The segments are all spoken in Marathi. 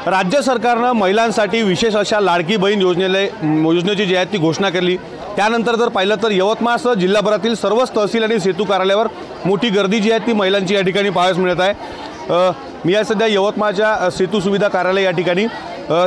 राज्य सरकारनं महिलांसाठी विशेष अशा लाडकी बहीण योजनेची जी आहे ती घोषणा केली। त्यानंतर जर पाहिलं तर यवतमाळसह जिल्हाभरातील सर्वच तहसील आणि सेतू कार्यालयावर मोठी गर्दी जी आहे ती महिलांची या ठिकाणी पाहायला मिळत आहे। मी आज सध्या यवतमाळच्या सेतू सुविधा कार्यालय या ठिकाणी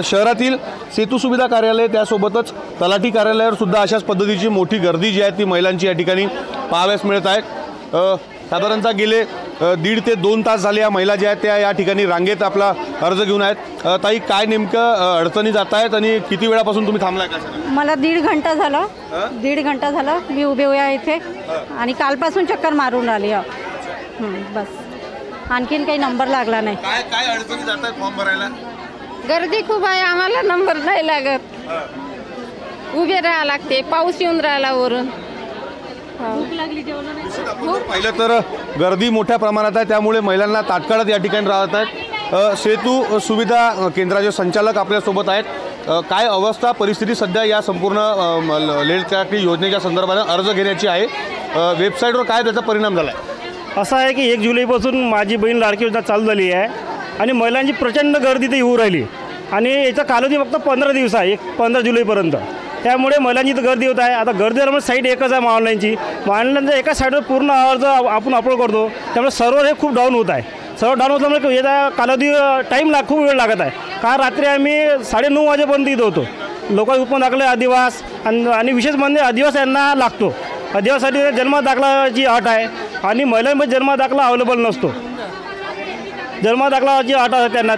शहरातील सेतू सुविधा कार्यालय त्यासोबतच तलाठी कार्यालयावर सुद्धा अशाच पद्धतीची मोठी गर्दी जी आहे ती महिलांची या ठिकाणी पाहावयास मिळत आहे। साधारणतः गेले 1.5 ते 2 तास झाले या महिला ज्या आहेत त्या या ठिकाणी रांगेत आपला अर्ज घेऊन आहेत। ताई, काय नेमकं अडचणी जात आहेत आणि किती वेळापासून तुम्ही थांबलाय का? मला 1.5 घंटा झाला, 1.5 घंटा झाला मी उभे आहे इथे आणि कालपासून चक्कर मारून आली। बस आणखीन काही नंबर लागला नाही। काय काय अडचणी जात आहेत फॉर्म भरायला? गर्दी खूप आहे, आम्हाला नंबर नाही लागत, उभे राहावं लागते, पाऊस येऊन राहिला वरून। पाहिलं तर गर्दी मोठ्या प्रमाणात आहे, त्यामुळे महिलांना तात्काळ या ठिकाणी राहत आहेत। सेतू सुविधा केंद्राचे संचालक आपल्यासोबत आहेत। काय अवस्था परिस्थिती सध्या या संपूर्ण लाडकी योजनेच्या संदर्भात अर्ज घेण्याची आहे? वेबसाईटवर काय त्याचा परिणाम झाला आहे? असं आहे की 1 जुलैपासून माझी बहीण लाडकी योजना चालू झाली आहे आणि महिलांची प्रचंड गर्दी ते येऊ राहिली आणि याचा कालावधी फक्त 15 दिवस आहे, 15 जुलैपर्यंत। त्यामुळे महिलांची तर गर्दी होत आहे। आता गर्दी झाल्यामुळे साईट एकच आहे ऑनलाईनच्या एका साईडवर पूर्ण अर्ज आपण अपलोड करतो, त्यामुळे सर्व्हर हे खूप डाऊन होत आहे। सर्व्हर डाऊन होल्यामुळे याचा कालावधी खूप वेळ लागत आहे। काल रात्री आम्ही 9:30 वाजेपर्यंत इथं होतो। लोक उत्पन्न दाखले आदिवास आणि विशेष म्हणजे आदिवास यांना लागतो। आदिवासाठी जन्म दाखलाची अट आहे आणि महिलांमध्ये जन्म दाखला अवेलेबल नसतो। जन्म दाखलाची अट आहे त्यांना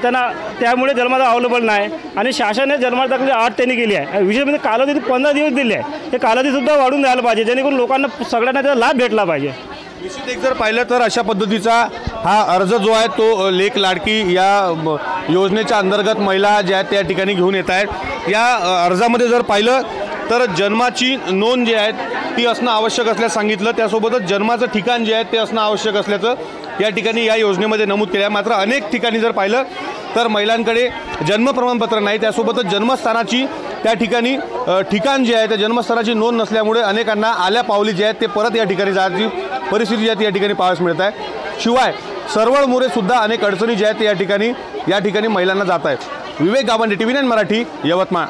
त्यामुळे जन्म दाखला अवेलेबल नाही आणि शासनाने जन्म दाखल्याची अट त्यांनी केली आहे। विशेष म्हणजे कालावधी 15 दिवस दिले आहे, हे कालावधीसुद्धा वाढून द्यायला पाहिजे जेणेकरून लोकांना सगळ्यांना त्याचा लाभ भेटला पाहिजे। निश्चित एक जर पाहिलं तर अशा पद्धतीचा हा अर्ज जो आहे तो लेक लाडकी या योजनेच्या अंतर्गत महिला ज्या त्या ठिकाणी घेऊन येत आहेत। या अर्जामध्ये जर पाहिलं तर जन्माची नोंद जी आहे ती असणं आवश्यक असल्याचं सांगितलं, त्यासोबतच जन्माचं ठिकाण जे आहे ते असणं आवश्यक असल्याचं या ठिकाणी या योजनेमध्ये नमूद केलं आहे। मात्र अनेक ठिकाणी जर पाहिलं तर महिलांकडे जन्म प्रमाणपत्र नाही, त्यासोबतच जन्मस्थानाची त्या ठिकाणी ठिकाण जे आहे त्या जन्मस्थानाची नोंद नसल्यामुळे अनेकांना आल्या पावली जे आहेत ते परत या ठिकाणी जायची परिस्थिती जी आहे ती या ठिकाणी पाहायला मिळत आहे। शिवाय सरवळमुळे सुद्धा अनेक अडचणी ज्या आहेत ते या ठिकाणी महिलांना जात आहेत। विवेक गावंडे, TV9 मराठी, यवतमाळ।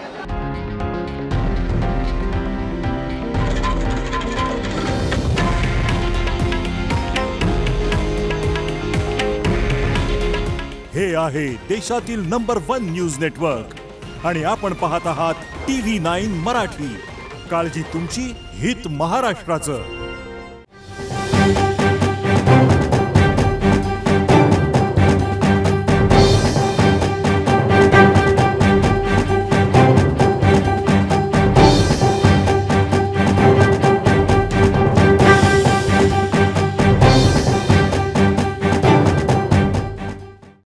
हे आहे देशातील नंबर 1 न्यूज नेटवर्क आणि आपण पाहत आहात TV9 मराठी। काळजी तुमची, हित महाराष्ट्राचं।